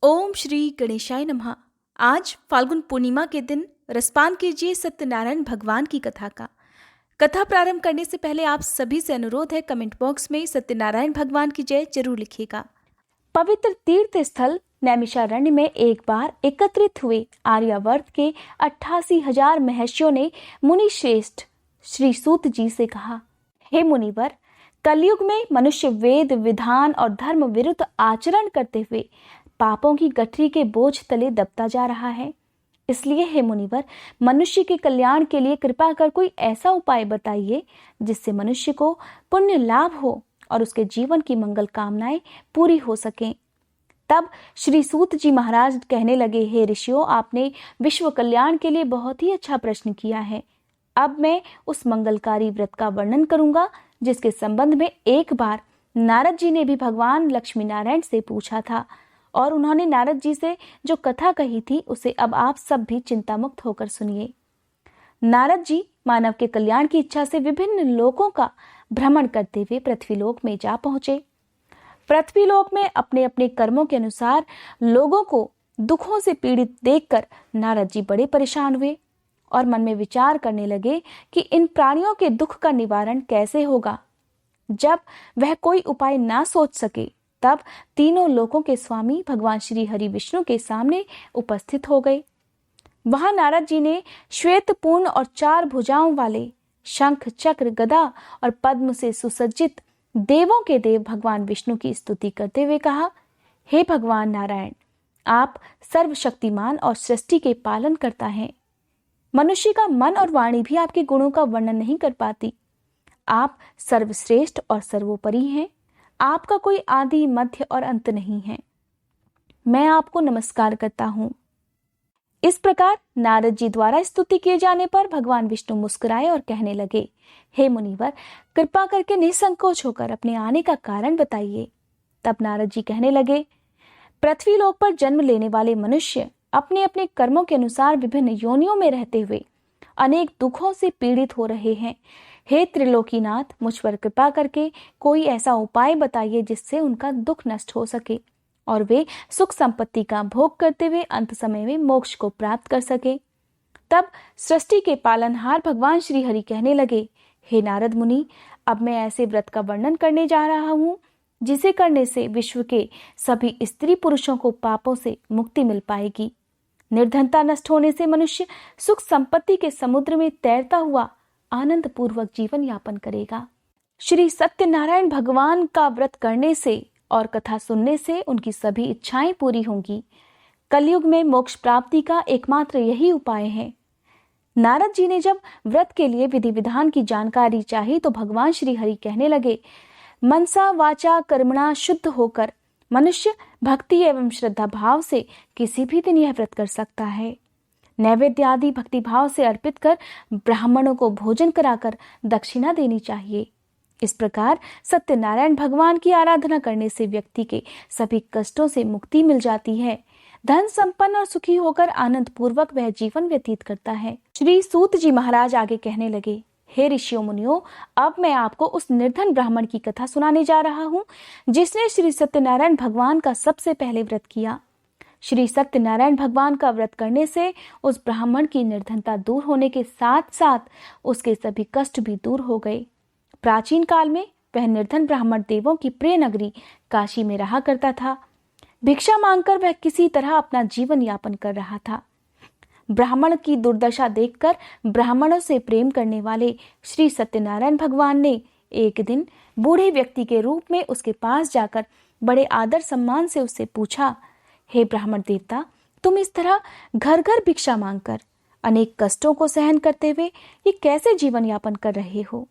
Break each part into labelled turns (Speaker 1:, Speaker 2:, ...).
Speaker 1: ओम श्री गणेशाय नमः। आज फाल्गुन पूर्णिमा के दिन रसपान कीजिए सत्यनारायण भगवान की कथा का। कथा प्रारंभ करने से पहले आप सभी से अनुरोध है, कमेंट बॉक्स में सत्यनारायण भगवान की जय जरूर लिखिएगा। पवित्र तीर्थ स्थल नैमिषारण्य में एक बार एकत्रित हुए आर्यावर्त के 88,000 महर्षियों ने मुनि श्रेष्ठ श्री सूत जी से कहा, हे मुनिवर, कलयुग में मनुष्य वेद विधान और धर्म विरुद्ध आचरण करते हुए पापों की गठरी के बोझ तले दबता जा रहा है। इसलिए हे मुनिवर, मनुष्य के कल्याण के लिए कृपा कर कोई ऐसा उपाय बताइए जिससे मनुष्य को पुण्य लाभ हो और उसके जीवन की मंगल कामनाएं पूरी हो सकें। तब श्री सूत जी महाराज कहने लगे, हे ऋषियों, आपने विश्व कल्याण के लिए बहुत ही अच्छा प्रश्न किया है। अब मैं उस मंगलकारी व्रत का वर्णन करूंगा जिसके संबंध में एक बार नारद जी ने भी भगवान लक्ष्मी नारायण से पूछा था, और उन्होंने नारद जी से जो कथा कही थी उसे अब आप सब भी चिंता मुक्त होकर सुनिए। नारद जी मानव के कल्याण की इच्छा से विभिन्न लोकों का भ्रमण करते हुए पृथ्वीलोक में जा पहुंचे। पृथ्वीलोक में अपने अपने कर्मों के अनुसार लोगों को दुखों से पीड़ित देखकर नारद जी बड़े परेशान हुए और मन में विचार करने लगे कि इन प्राणियों के दुख का निवारण कैसे होगा। जब वह कोई उपाय ना सोच सके, तब तीनों लोकों के स्वामी भगवान श्री हरि विष्णु के सामने उपस्थित हो गए। वहां नारद जी ने श्वेत पूर्ण और 4 भुजाओं वाले शंख चक्र गदा और पद्म से सुसज्जित देवों के देव भगवान विष्णु की स्तुति करते हुए कहा, हे भगवान नारायण, आप सर्वशक्तिमान और सृष्टि के पालन करता हैं। मनुष्य का मन और वाणी भी आपके गुणों का वर्णन नहीं कर पाती। आप सर्वश्रेष्ठ और सर्वोपरि हैं। आपका कोई आदि मध्य और अंत नहीं है। मैं आपको नमस्कार करता हूं। इस प्रकार नारद जी द्वारा स्तुति किए जाने पर भगवान विष्णु मुस्कुराए और कहने लगे, हे मुनिवर, कृपा करके निसंकोच होकर अपने आने का कारण बताइए। तब नारद जी कहने लगे, पृथ्वीलोक पर जन्म लेने वाले मनुष्य अपने अपने कर्मों के अनुसार विभिन्न योनियों में रहते हुए अनेक दुखों से पीड़ित हो रहे हैं। हे त्रिलोकीनाथ, मुझ पर कृपा करके कोई ऐसा उपाय बताइए जिससे उनका दुख नष्ट हो सके और वे सुख संपत्ति का भोग करते हुए अंत समय में मोक्ष को प्राप्त कर सके। तब सृष्टि के पालनहार भगवान श्री हरि कहने लगे, हे नारद मुनि, अब मैं ऐसे व्रत का वर्णन करने जा रहा हूं जिसे करने से विश्व के सभी स्त्री पुरुषों को पापों से मुक्ति मिल पाएगी। निर्धनता नष्ट होने से मनुष्य सुख संपत्ति के समुद्र में तैरता हुआ आनंद पूर्वक जीवन यापन करेगा। श्री सत्यनारायण भगवान का व्रत करने से और कथा सुनने से उनकी सभी इच्छाएं पूरी होंगी। कलयुग में मोक्ष प्राप्ति का एकमात्र यही उपाय है। नारद जी ने जब व्रत के लिए विधि विधान की जानकारी चाही तो भगवान श्री हरि कहने लगे, मनसा वाचा कर्मणा शुद्ध होकर मनुष्य भक्ति एवं श्रद्धा भाव से किसी भी दिन यह व्रत कर सकता है। नैवेद्य आदि भक्ति भाव से अर्पित कर ब्राह्मणों को भोजन कराकर दक्षिणा देनी चाहिए। इस प्रकार सत्यनारायण भगवान की आराधना करने से व्यक्ति के सभी कष्टों से मुक्ति मिल जाती है। धन संपन्न और सुखी होकर आनंद पूर्वक वह जीवन व्यतीत करता है। श्री सूत जी महाराज आगे कहने लगे, हे ऋषियों मुनियों, अब मैं आपको उस निर्धन ब्राह्मण की कथा सुनाने जा रहा हूँ जिसने श्री सत्यनारायण भगवान का सबसे पहले व्रत किया। श्री सत्यनारायण भगवान का व्रत करने से उस ब्राह्मण की निर्धनता दूर होने के साथ साथ उसके सभी कष्ट भी दूर हो गए। प्राचीन काल में वह निर्धन ब्राह्मण देवों की प्रिय नगरी काशी में रहा करता था। भिक्षा मांगकर वह किसी तरह अपना जीवन यापन कर रहा था। ब्राह्मण की दुर्दशा देखकर ब्राह्मणों से प्रेम करने वाले श्री सत्यनारायण भगवान ने एक दिन बूढ़े व्यक्ति के रूप में उसके पास जाकर बड़े आदर सम्मान से उससे पूछा, हे ब्राह्मण देवता, तुम इस तरह घर घर भिक्षा मांगकर अनेक कष्टों को सहन करते हुए ये कैसे जीवन यापन कर रहे हो?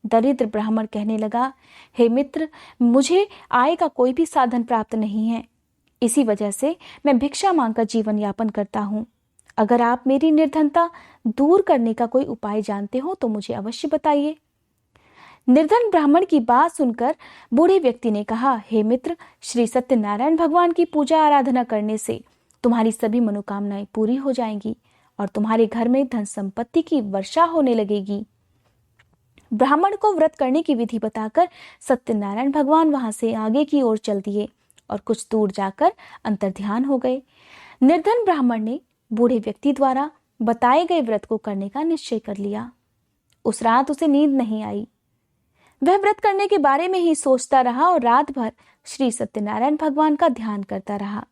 Speaker 1: दरिद्र ब्राह्मण कहने लगा, हे मित्र, मुझे आय का कोई भी साधन प्राप्त नहीं है। इसी वजह से मैं भिक्षा मांगकर जीवन यापन करता हूँ। अगर आप मेरी निर्धनता दूर करने का कोई उपाय जानते हो तो मुझे अवश्य बताइए। निर्धन ब्राह्मण की बात सुनकर बूढ़े व्यक्ति ने कहा, हे मित्र, श्री सत्यनारायण भगवान की पूजा आराधना करने से तुम्हारी सभी मनोकामनाएं पूरी हो जाएंगी और तुम्हारे घर में धन संपत्ति की वर्षा होने लगेगी। ब्राह्मण को व्रत करने की विधि बताकर सत्यनारायण भगवान वहां से आगे की ओर चल दिए और कुछ दूर जाकर अंतर्ध्यान हो गए। निर्धन ब्राह्मण ने बूढ़े व्यक्ति द्वारा बताए गए व्रत को करने का निश्चय कर लिया। उस रात उसे नींद नहीं आई। वह व्रत करने के बारे में ही सोचता रहा और रात भर श्री सत्यनारायण भगवान का ध्यान करता रहा।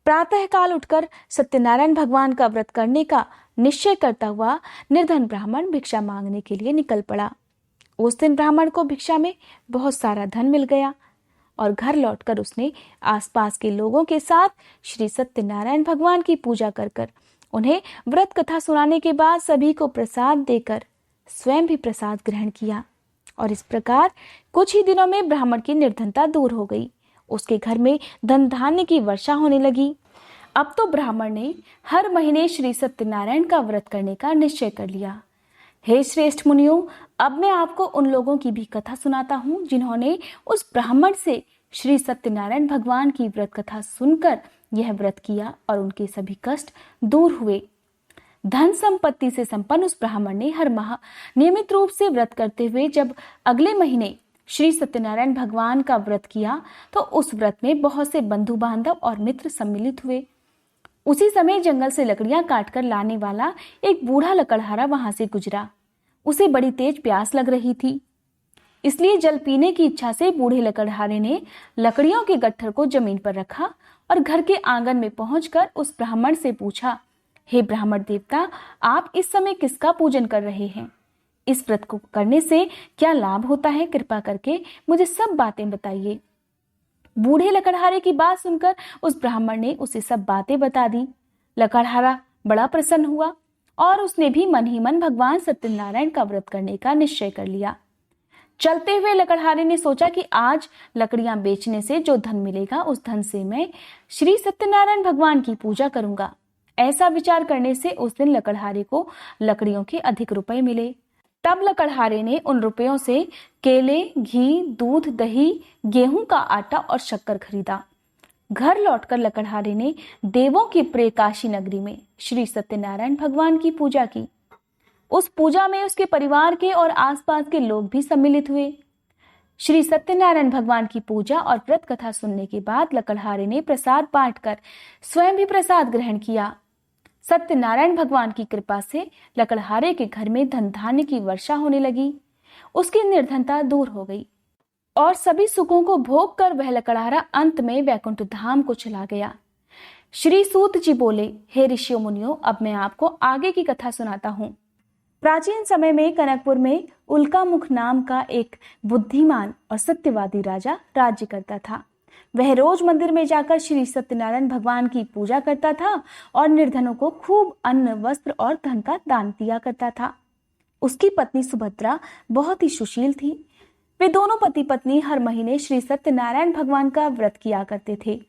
Speaker 1: प्रातःकाल उठकर सत्यनारायण भगवान का व्रत करने का निश्चय करता हुआ निर्धन ब्राह्मण भिक्षा मांगने के लिए निकल पड़ा। उस दिन ब्राह्मण को भिक्षा में बहुत सारा धन मिल गया और घर लौटकर उसने आसपास के लोगों के साथ श्री सत्यनारायण भगवान की पूजा कर उन्हें व्रत कथा सुनाने के बाद सभी को प्रसाद देकर स्वयं भी प्रसाद ग्रहण किया। और इस प्रकार कुछ ही दिनों में ब्राह्मण की निर्धनता दूर हो गई। उसके घर में धन धान्य की वर्षा होने लगी। अब तो ब्राह्मण ने हर महीने श्री सत्यनारायण का व्रत करने का निश्चय कर लिया। हे श्रेष्ठ मुनियों, अब मैं आपको उन लोगों की भी कथा सुनाता हूँ जिन्होंने उस ब्राह्मण से श्री सत्यनारायण भगवान की व्रत कथा सुनकर यह व्रत किया और उनके सभी कष्ट दूर हुए। धन संपत्ति से संपन्न उस ब्राह्मण ने हर माह नियमित रूप से व्रत करते हुए जब अगले महीने श्री सत्यनारायण भगवान का व्रत किया तो उस व्रत में बहुत से बंधु बांधव और मित्र सम्मिलित हुए। उसी समय जंगल से लकड़ियां काटकर लाने वाला एक बूढ़ा लकड़हारा वहां से गुजरा। उसे बड़ी तेज प्यास लग रही थी, इसलिए जल पीने की इच्छा से बूढ़े लकड़हारे ने लकड़ियों के गट्ठर को जमीन पर रखा और घर के आंगन में पहुंचकर उस ब्राह्मण से पूछा, हे ब्राह्मण देवता, आप इस समय किसका पूजन कर रहे हैं? इस व्रत को करने से क्या लाभ होता है? कृपा करके मुझे सब बातें बताइए। बूढ़े लकड़हारे की बात सुनकर उस ब्राह्मण ने उसे सब बातें बता दी। लकड़हारा बड़ा प्रसन्न हुआ और उसने भी मन ही मन भगवान सत्यनारायण का व्रत करने का निश्चय कर लिया। चलते हुए लकड़हारे ने सोचा कि आज लकड़ियां बेचने से जो धन मिलेगा उस धन से मैं श्री सत्यनारायण भगवान की पूजा करूंगा। ऐसा विचार करने से उस दिन लकड़हारे को लकड़ियों के अधिक रुपए मिले। तब लकड़हारे ने उन रुपयों से केले, घी, दूध, दही, गेहूं का आटा और शक्कर खरीदा। घर लौटकर लकड़हारे ने देवों की प्रिय काशी नगरी में श्री सत्यनारायण भगवान की पूजा की। उस पूजा में उसके परिवार के और आसपास के लोग भी सम्मिलित हुए। श्री सत्यनारायण भगवान की पूजा और व्रत कथा सुनने के बाद लकड़हारे ने प्रसाद बांटकर स्वयं भी प्रसाद ग्रहण किया। सत्यनारायण भगवान की कृपा से लकड़हारे के घर में धन धान्य की वर्षा होने लगी। उसकी निर्धनता दूर हो गई और सभी सुखों को भोग कर वह लकड़हारा अंत में वैकुंठ धाम को चला गया। श्री सूत जी बोले, हे ऋषियों मुनियों, अब मैं आपको आगे की कथा सुनाता हूँ। प्राचीन समय में कनकपुर में उल्कामुख नाम का एक बुद्धिमान और सत्यवादी राजा राज्य करता था। वह रोज मंदिर में जाकर श्री सत्यनारायण भगवान की पूजा करता था और निर्धनों को खूब अन्न, वस्त्र और धन का दान दिया करता था। उसकी पत्नी सुभद्रा बहुत ही सुशील थी। वे दोनों पति पत्नी हर महीने श्री सत्यनारायण भगवान का व्रत किया करते थे।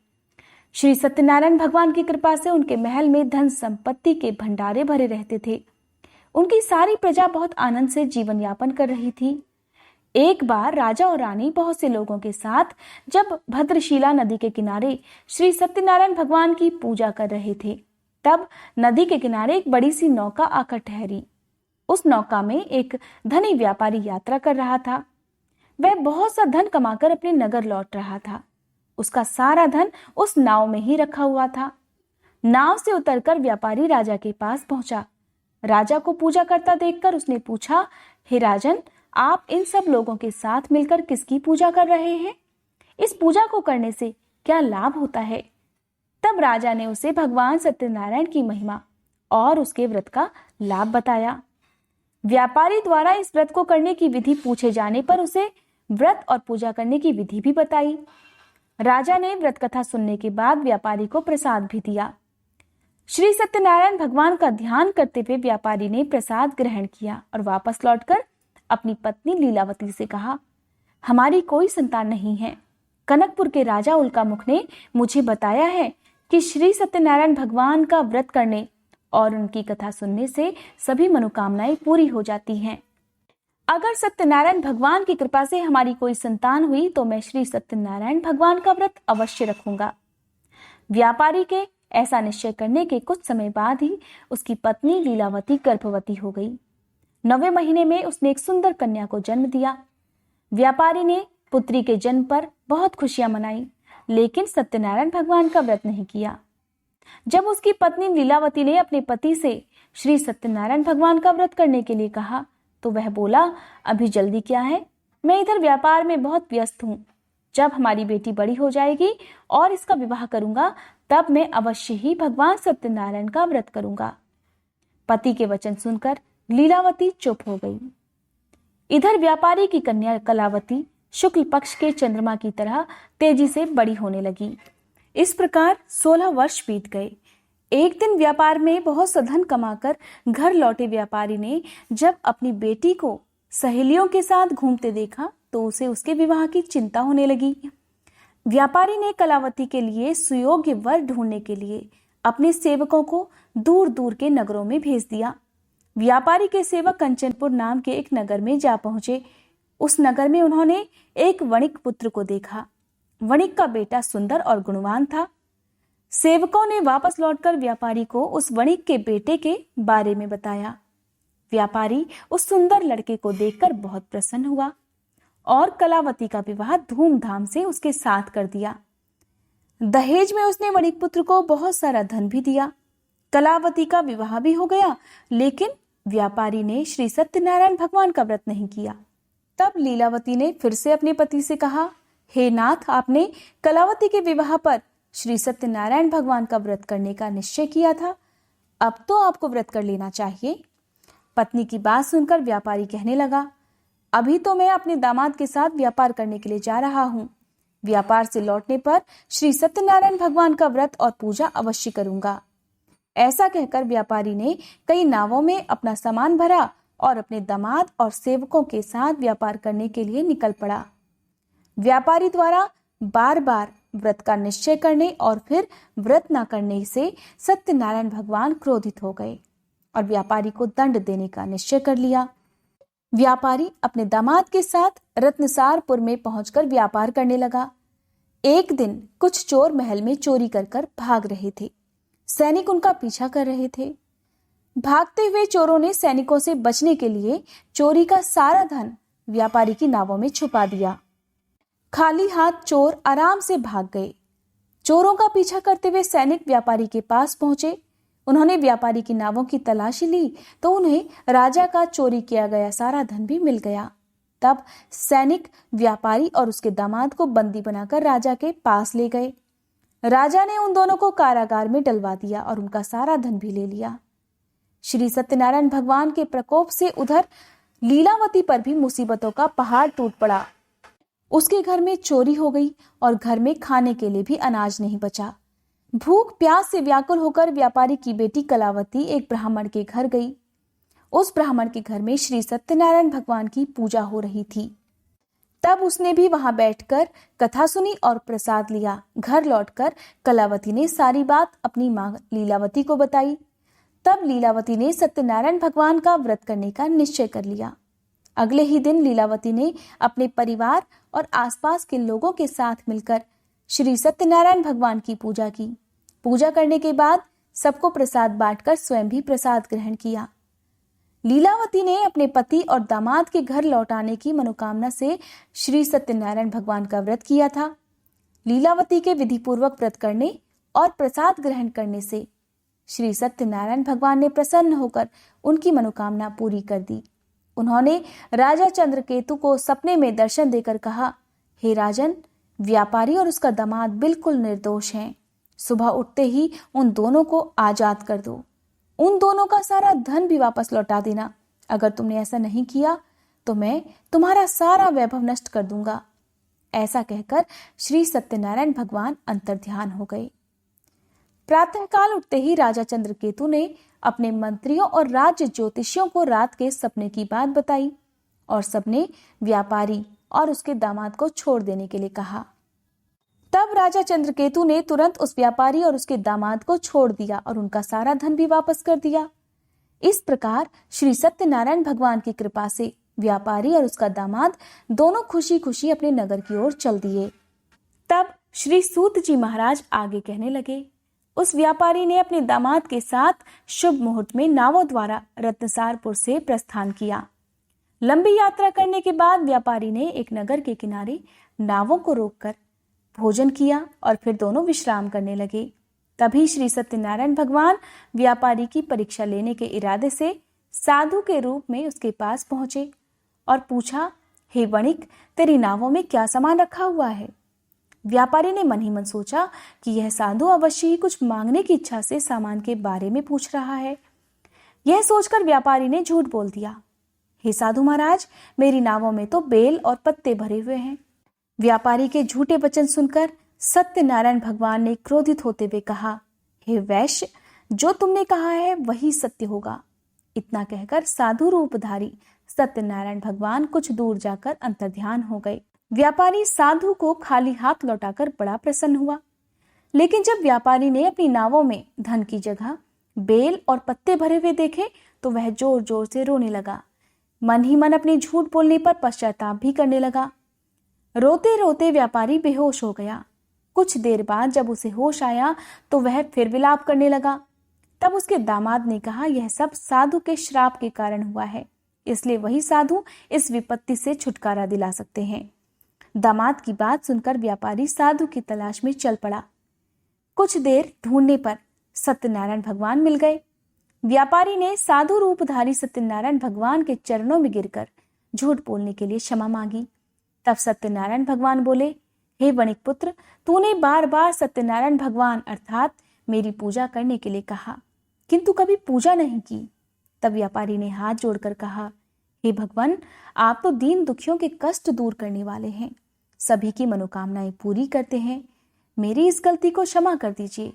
Speaker 1: श्री सत्यनारायण भगवान की कृपा से उनके महल में धन संपत्ति के भंडारे भरे रहते थे। उनकी सारी प्रजा बहुत आनंद से जीवन यापन कर रही थी। एक बार राजा और रानी बहुत से लोगों के साथ जब भद्रशिला नदी के किनारे श्री सत्यनारायण भगवान की पूजा कर रहे थे, तब नदी के किनारे एक बड़ी सी नौका आकर ठहरी। उस नौका में एक धनी व्यापारी यात्रा कर रहा था। वह बहुत सा धन कमाकर अपने नगर लौट रहा था। उसका सारा धन उस नाव में ही रखा हुआ था। नाव से उतरकर व्यापारी राजा के पास पहुंचा। राजा को पूजा करता देखकर उसने पूछा, हे राजन, आप इन सब लोगों के साथ मिलकर किसकी पूजा कर रहे हैं? इस पूजा को करने से क्या लाभ होता है? तब राजा ने उसे भगवान सत्यनारायण की महिमा और उसके व्रत का लाभ बताया। व्यापारी द्वारा इस व्रत को करने की विधि पूछे जाने पर उसे व्रत और पूजा करने की विधि भी बताई। राजा ने व्रत कथा सुनने के बाद व्यापारी को प्रसाद भी दिया। श्री सत्यनारायण भगवान का ध्यान करते हुए व्यापारी ने प्रसाद ग्रहण किया और वापस लौटकर अपनी पत्नी लीलावती से कहा, हमारी कोई संतान नहीं है। कनकपुर के राजा उल्कामुख ने मुझे बताया है कि श्री सत्यनारायण भगवान का व्रत करने और उनकी कथा सुनने से सभी मनोकामनाएं पूरी हो जाती हैं। अगर सत्यनारायण भगवान की कृपा से हमारी कोई संतान हुई तो मैं श्री सत्यनारायण भगवान का व्रत अवश्य रखूंगा। व्यापारी के ऐसा निश्चय करने के कुछ समय बाद ही उसकी पत्नी लीलावती गर्भवती हो गई। 9वें महीने में उसने एक सुंदर कन्या को जन्म दिया। व्यापारी ने पुत्री के जन्म पर बहुत खुशियां मनाई। लेकिन सत्यनारायण भगवान का व्रत नहीं किया। जब उसकी पत्नी लीलावती ने अपने पति से श्री सत्यनारायण भगवान का व्रत करने के लिए कहा तो वह बोला, अभी जल्दी क्या है, मैं इधर व्यापार में बहुत व्यस्त हूँ। जब हमारी बेटी बड़ी हो जाएगी और इसका विवाह करूंगा तब मैं अवश्य ही भगवान सत्यनारायण का व्रत करूंगा। पति के वचन सुनकर लीलावती चुप हो गई। इधर व्यापारी की कन्या कलावती शुक्ल पक्ष के चंद्रमा की तरह तेजी से बड़ी होने लगी। इस प्रकार 16 वर्ष बीत गए। एक दिन व्यापार में बहुत सा धन कमाकर घर लौटे व्यापारी ने जब अपनी बेटी को सहेलियों के साथ घूमते देखा तो उसे उसके विवाह की चिंता होने लगी। व्यापारी ने कलावती के लिए सुयोग्य वर ढूंढने के लिए अपने सेवकों को दूर दूर के नगरों में भेज दिया। व्यापारी के सेवक कंचनपुर नाम के एक नगर में जा पहुंचे। उस नगर में उन्होंने एक वणिक पुत्र को देखा। वणिक का बेटा सुंदर और गुणवान था। सेवकों ने वापस लौटकर व्यापारी को उस वणिक के बेटे के बारे में बताया। व्यापारी उस सुंदर लड़के को देखकर बहुत प्रसन्न हुआ और कलावती का विवाह धूमधाम से उसके साथ कर दिया। दहेज में उसने वणिक पुत्र को बहुत सारा धन भी दिया। कलावती का विवाह भी हो गया, लेकिन व्यापारी ने श्री सत्यनारायण भगवान का व्रत नहीं किया। तब लीलावती ने फिर से अपने पति से कहा, हे नाथ, आपने कलावती के विवाह पर श्री सत्यनारायण भगवान का व्रत करने का निश्चय किया था, अब तो आपको व्रत कर लेना चाहिए। पत्नी की बात सुनकर व्यापारी कहने लगा, अभी तो मैं अपने दामाद के साथ व्यापार करने के लिए जा रहा हूँ। व्यापार से लौटने पर श्री सत्यनारायण भगवान का व्रत और पूजा अवश्य करूंगा। ऐसा कहकर व्यापारी ने कई नावों में अपना सामान भरा और अपने दामाद और सेवकों के साथ व्यापार करने के लिए निकल पड़ा। व्यापारी द्वारा बार बार व्रत का निश्चय करने और फिर व्रत न करने से सत्यनारायण भगवान क्रोधित हो गए और व्यापारी को दंड देने का निश्चय कर लिया। व्यापारी अपने दामाद के साथ रत्नसारपुर में पहुंचकर व्यापार करने लगा। एक दिन कुछ चोर महल में चोरी कर भाग रहे थे। सैनिक उनका पीछा कर रहे थे। भागते हुए चोरों ने सैनिकों से बचने के लिए चोरी का सारा धन व्यापारी की नावों में छुपा दिया। खाली हाथ चोर आराम से भाग गए। चोरों का पीछा करते हुए सैनिक व्यापारी के पास पहुंचे। उन्होंने व्यापारी की नावों की तलाशी ली तो उन्हें राजा का चोरी किया गया सारा धन भी मिल गया। तब सैनिक व्यापारी और उसके दामाद को बंदी बनाकर राजा के पास ले गए। राजा ने उन दोनों को कारागार में डलवा दिया और उनका सारा धन भी ले लिया। श्री सत्यनारायण भगवान के प्रकोप से उधर लीलावती पर भी मुसीबतों का पहाड़ टूट पड़ा। उसके घर में चोरी हो गई और घर में खाने के लिए भी अनाज नहीं बचा। भूख प्यास से व्याकुल होकर व्यापारी की बेटी कलावती एक ब्राह्मण के घर गई। उस ब्राह्मण के घर में श्री सत्यनारायण भगवान की पूजा हो रही थी। तब उसने भी वहां बैठकर कथा सुनी और प्रसाद लिया। घर लौटकर कलावती ने सारी बात अपनी मां लीलावती को बताई। तब लीलावती ने सत्यनारायण भगवान का व्रत करने का निश्चय कर लिया। अगले ही दिन लीलावती ने अपने परिवार और आसपास के लोगों के साथ मिलकर श्री सत्यनारायण भगवान की पूजा की। पूजा करने के बाद सबको प्रसाद बांटकर स्वयं भी प्रसाद ग्रहण किया। लीलावती ने अपने पति और दामाद के घर लौटाने की मनोकामना से श्री सत्यनारायण भगवान का व्रत किया था। लीलावती के विधि पूर्वक व्रत करने और प्रसाद ग्रहण करने से श्री सत्यनारायण भगवान ने प्रसन्न होकर उनकी मनोकामना पूरी कर दी। उन्होंने राजा चंद्रकेतु को सपने में दर्शन देकर कहा, हे राजन, व्यापारी और उसका दामाद बिल्कुल निर्दोष हैं। सुबह उठते ही उन दोनों को आजाद कर दो। उन दोनों का सारा धन भी वापस लौटा देना। अगर तुमने ऐसा नहीं किया तो मैं तुम्हारा सारा वैभव नष्ट कर दूंगा। ऐसा कहकर श्री सत्यनारायण भगवान अंतर्ध्यान हो गए। प्रातःकाल उठते ही राजा चंद्रकेतु ने अपने मंत्रियों और राज्य ज्योतिषियों को रात के सपने की बात बताई और सबने व्यापारी और उसके दामाद को छोड़ देने के लिए कहा। तब राजा चंद्रकेतु ने तुरंत उस व्यापारी और उसके दामाद को छोड़ दिया और उनका सारा धन भी वापस कर दिया। इस प्रकार श्री सत्यनारायण भगवान की कृपा से व्यापारी और उसका दामाद दोनों खुशी खुशी अपने नगर की ओर चल दिए। तब श्री सूत जी महाराज आगे कहने लगे, उस व्यापारी ने अपने दामाद के साथ शुभ मुहूर्त में नावों द्वारा रत्नसारपुर से प्रस्थान किया। लंबी यात्रा करने के बाद व्यापारी ने एक नगर के किनारे नावों को रोककर भोजन किया और फिर दोनों विश्राम करने लगे। तभी श्री सत्यनारायण भगवान व्यापारी की परीक्षा लेने के इरादे से साधु के रूप में उसके पास पहुंचे और पूछा, हे वणिक, तेरी नावों में क्या सामान रखा हुआ है? व्यापारी ने मन ही मन सोचा कि यह साधु अवश्य ही कुछ मांगने की इच्छा से सामान के बारे में पूछ रहा है। यह सोचकर व्यापारी ने झूठ बोल दिया, हे साधु महाराज, मेरी नावों में तो बेल और पत्ते भरे हुए हैं। व्यापारी के झूठे वचन सुनकर सत्यनारायण भगवान ने क्रोधित होते हुए कहा, हे वैश्य, जो तुमने कहा है वही सत्य होगा। इतना कहकर साधु रूपधारी सत्यनारायण भगवान कुछ दूर जाकर अंतर्ध्यान हो गए। व्यापारी साधु को खाली हाथ लौटाकर बड़ा प्रसन्न हुआ। लेकिन जब व्यापारी ने अपनी नावों में धन की जगह बेल और पत्ते भरे हुए देखे तो वह जोर जोर से रोने लगा। मन ही मन अपने झूठ बोलने पर पश्चाताप भी करने लगा। रोते रोते व्यापारी बेहोश हो गया। कुछ देर बाद जब उसे होश आया तो वह फिर विलाप करने लगा। तब उसके दामाद ने कहा, यह सब साधु के श्राप के कारण हुआ है, इसलिए वही साधु इस विपत्ति से छुटकारा दिला सकते हैं। दामाद की बात सुनकर व्यापारी साधु की तलाश में चल पड़ा। कुछ देर ढूंढने पर सत्यनारायण भगवान मिल गए। व्यापारी ने साधु रूपधारी सत्यनारायण भगवान के चरणों में गिरकर झूठ बोलने के लिए क्षमा मांगी। तब सत्यनारायण भगवान बोले, हे वणिक पुत्र, तूने बार बार सत्यनारायण भगवान अर्थात मेरी पूजा करने के लिए कहा, किंतु कभी पूजा नहीं की। तब व्यापारी ने हाथ जोड़कर कहा, हे भगवान, आप तो दीन दुखियों के कष्ट दूर करने वाले हैं, सभी की मनोकामनाएं पूरी करते हैं। मेरी इस गलती को क्षमा कर दीजिए।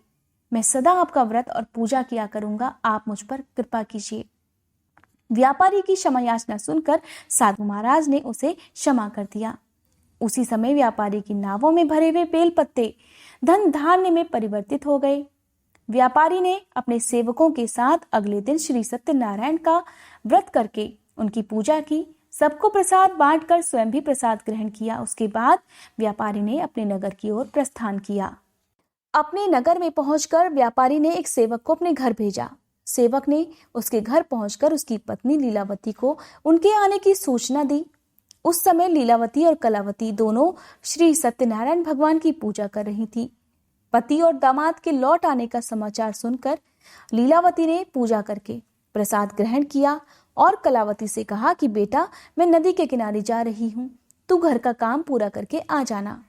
Speaker 1: मैं सदा आपका व्रत और पूजा किया करूंगा, आप मुझ पर कृपा कीजिए। व्यापारी की क्षमा याचना सुनकर साधु महाराज ने उसे क्षमा कर दिया। उसी समय व्यापारी की नावों में भरे हुए बेल पत्ते धन धान्य में परिवर्तित हो गए। व्यापारी ने अपने सेवकों के साथ अगले दिन श्री सत्यनारायण का व्रत करके उनकी पूजा की। सबको प्रसाद बांटकर स्वयं भी प्रसाद ग्रहण किया। उसके बाद व्यापारी ने अपने नगर की ओर प्रस्थान किया। अपने नगर में पहुंचकर व्यापारी ने एक सेवक को अपने घर भेजा। सेवक ने उसके घर पहुंचकर उसकी पत्नी लीलावती को उनके आने की सूचना दी। उस समय लीलावती और कलावती दोनों श्री सत्यनारायण भगवान की पूजा कर रही थी। पति और दामाद के लौट आने का समाचार सुनकर लीलावती ने पूजा करके प्रसाद ग्रहण किया और कलावती से कहा कि बेटा, मैं नदी के किनारे जा रही हूँ, तू घर का काम पूरा करके आ जाना।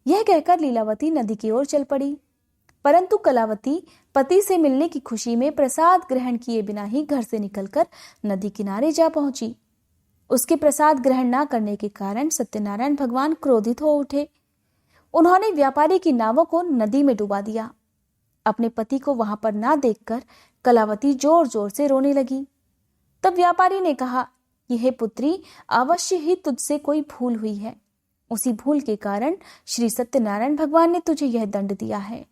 Speaker 1: यह कहकर लीलावती नदी की ओर चल पड़ी। परंतु कलावती पति से मिलने की खुशी में प्रसाद ग्रहण किए बिना ही घर से निकलकर नदी किनारे जा पहुंची। उसके प्रसाद ग्रहण न करने के कारण सत्यनारायण भगवान क्रोधित हो उठे। उन्होंने व्यापारी की नावों को नदी में डुबा दिया। अपने पति को वहां पर ना देखकर कलावती जोर जोर से रोने लगी। तब व्यापारी ने कहा, यह पुत्री, अवश्य ही तुझसे कोई भूल हुई है। उसी भूल के कारण श्री सत्यनारायण भगवान ने तुझे यह दंड दिया है।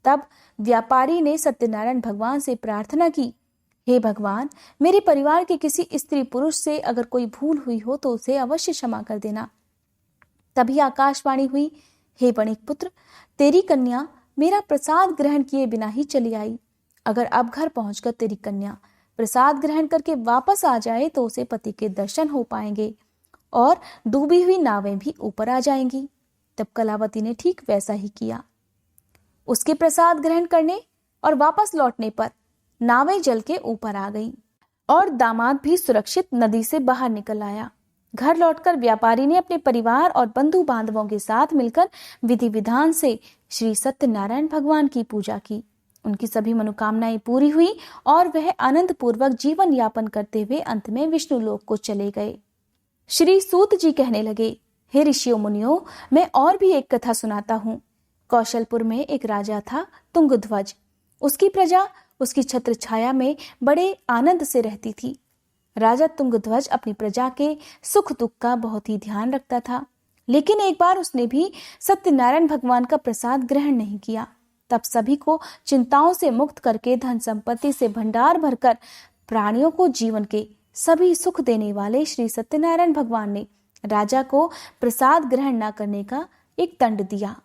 Speaker 1: तब व्यापारी ने सत्यनारायण भगवान से प्रार्थना की, हे भगवान, मेरे परिवार के किसी स्त्री पुरुष से अगर कोई भूल हुई हो तो उसे अवश्य क्षमा कर देना। तभी आकाशवाणी हुई, हे वणिक पुत्र, तेरी कन्या मेरा प्रसाद ग्रहण किए बिना ही चली आई। अगर अब घर पहुंचकर तेरी कन्या प्रसाद ग्रहण करके वापस आ जाए तो उसे पति के दर्शन हो पाएंगे और डूबी हुई नावें भी ऊपर आ जाएंगी। तब कलावती ने ठीक वैसा ही किया। उसके प्रसाद ग्रहण करने और वापस लौटने पर नावें जल के ऊपर आ गईं और दामाद भी सुरक्षित नदी से बाहर निकल आया। घर लौटकर व्यापारी ने अपने परिवार और बंधु बांधवों के साथ मिलकर विधि विधान से श्री सत्यनारायण भगवान की पूजा की। उनकी सभी मनोकामनाएं पूरी हुई और वह आनंद पूर्वक जीवन यापन करते हुए अंत में विष्णु लोक को चले गए। श्री सूत जी कहने लगे, हे ऋषियों मुनियों, मैं और भी एक कथा सुनाता हूँ। कौशलपुर में एक राजा था, तुंगध्वज। उसकी प्रजा उसकी छत्र छाया में बड़े आनंद से रहती थी। राजा तुंगध्वज अपनी प्रजा के सुख दुख का बहुत ही ध्यान रखता था, लेकिन एक बार उसने भी सत्यनारायण भगवान का प्रसाद ग्रहण नहीं किया। तब सभी को चिंताओं से मुक्त करके धन संपत्ति से भंडार भरकर प्राणियों को जीवन के सभी सुख देने वाले श्री सत्यनारायण भगवान ने राजा को प्रसाद ग्रहण न करने का एक दंड दिया।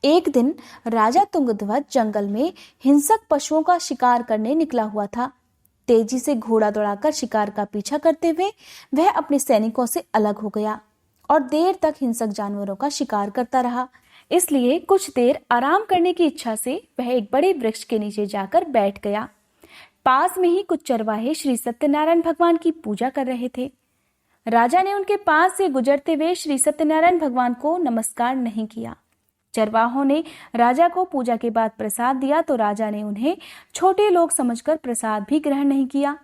Speaker 1: एक दिन राजा तुंगध्वज जंगल में हिंसक पशुओं का शिकार करने निकला हुआ था। तेजी से घोड़ा दौड़ाकर शिकार का पीछा करते हुए वह अपने सैनिकों से अलग हो गया और देर तक हिंसक जानवरों का शिकार करता रहा। इसलिए कुछ देर आराम करने की इच्छा से वह एक बड़े वृक्ष के नीचे जाकर बैठ गया। पास में ही कुछ चरवाहे श्री सत्यनारायण भगवान की पूजा कर रहे थे। राजा ने उनके पास से गुजरते हुए श्री सत्यनारायण भगवान को नमस्कार नहीं किया। चरवाहों ने राजा को पूजा के बाद प्रसाद दिया तो राजा ने उन्हें छोटे लोग समझकर प्रसाद भी ग्रहण नहीं किया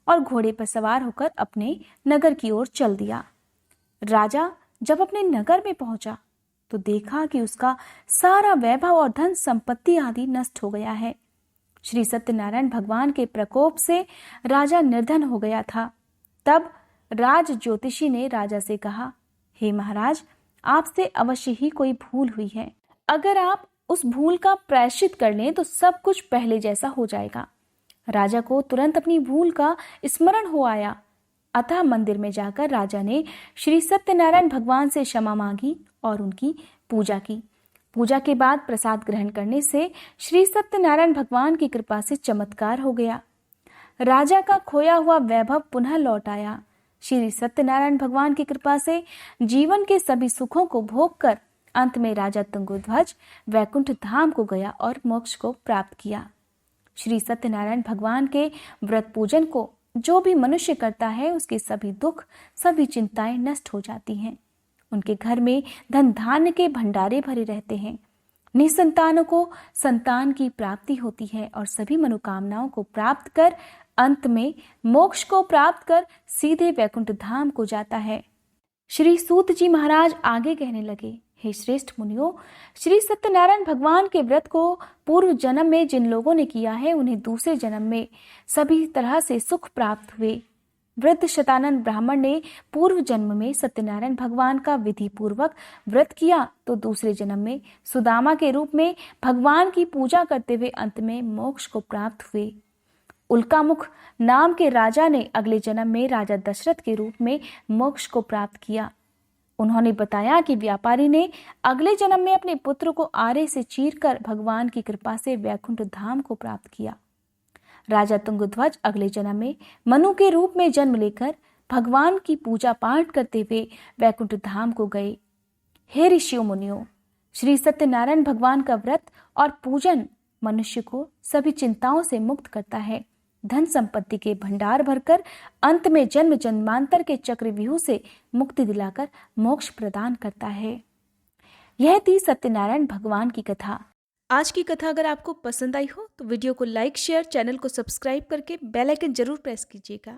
Speaker 1: और घोड़े पर सवार होकर अपने नगर की ओर चल दिया। राजा जब अपने नगर में पहुंचा तो देखा कि उसका सारा वैभव और धन संपत्ति आदि नष्ट हो गया है। श्री सत्यनारायण भगवान के प्रकोप से राजा निर्धन हो गया था। तब राज ज्योतिषी ने राजा से कहा, हे महाराज, आपसे अवश्य ही कोई भूल हुई है। अगर आप उस भूल का प्रायश्चित कर लें तो सब कुछ पहले जैसा हो जाएगा। राजा को तुरंत अपनी भूल का स्मरण हो आया। अतः मंदिर में जाकर राजा ने श्री सत्यनारायण भगवान से क्षमा मांगी और उनकी पूजा की। पूजा के बाद प्रसाद ग्रहण करने से श्री सत्यनारायण भगवान की कृपा से चमत्कार हो गया। राजा का खोया हुआ वैभव पुनः लौट आया। श्री सत्यनारायण भगवान की कृपा से जीवन के सभी सुखों को भोग कर अंत में राजा तुंगध्वज वैकुंठ धाम को गया और मोक्ष को प्राप्त किया। श्री सत्यनारायण भगवान के व्रत पूजन को जो भी मनुष्य करता है उसके सभी दुख, सभी चिंताएं नष्ट हो जाती हैं। उनके घर में धन धान्य के भंडारे भरे रहते हैं। निसंतानों को संतान की प्राप्ति होती है और सभी मनोकामनाओं को प्राप्त कर अंत में मोक्ष को प्राप्त कर सीधे वैकुंठ धाम को जाता है। श्री सूत जी महाराज आगे कहने लगे, हे श्रेष्ठ मुनियों, श्री सत्यनारायण भगवान के व्रत को पूर्व जन्म में जिन लोगों ने किया है उन्हें दूसरे जन्म में सभी तरह से सुख प्राप्त हुए। वृद्ध शतानंद ब्राह्मण ने पूर्व जन्म में सत्यनारायण भगवान का विधि पूर्वक व्रत किया तो दूसरे जन्म में सुदामा के रूप में भगवान की पूजा करते हुए अंत में मोक्ष को प्राप्त हुए। उल्कामुख नाम के राजा ने अगले जन्म में राजा दशरथ के रूप में मोक्ष को प्राप्त किया। उन्होंने बताया कि व्यापारी ने अगले जन्म में अपने पुत्र को आरे से चीरकर भगवान की कृपा से वैकुंठ धाम को प्राप्त किया। राजा तुंगध्वज अगले जन्म में मनु के रूप में जन्म लेकर भगवान की पूजा पाठ करते हुए वैकुंठ धाम को गए। हे ऋषियों मुनियों, श्री सत्यनारायण भगवान का व्रत और पूजन मनुष्य को सभी चिंताओं से मुक्त करता है, धन संपत्ति के भंडार भरकर अंत में जन्म जन्मांतर के चक्रव्यूह से मुक्ति दिलाकर मोक्ष प्रदान करता है। यह थी सत्यनारायण भगवान की कथा। आज की कथा अगर आपको पसंद आई हो तो वीडियो को लाइक, शेयर, चैनल को सब्सक्राइब करके बेल आइकन जरूर प्रेस कीजिएगा।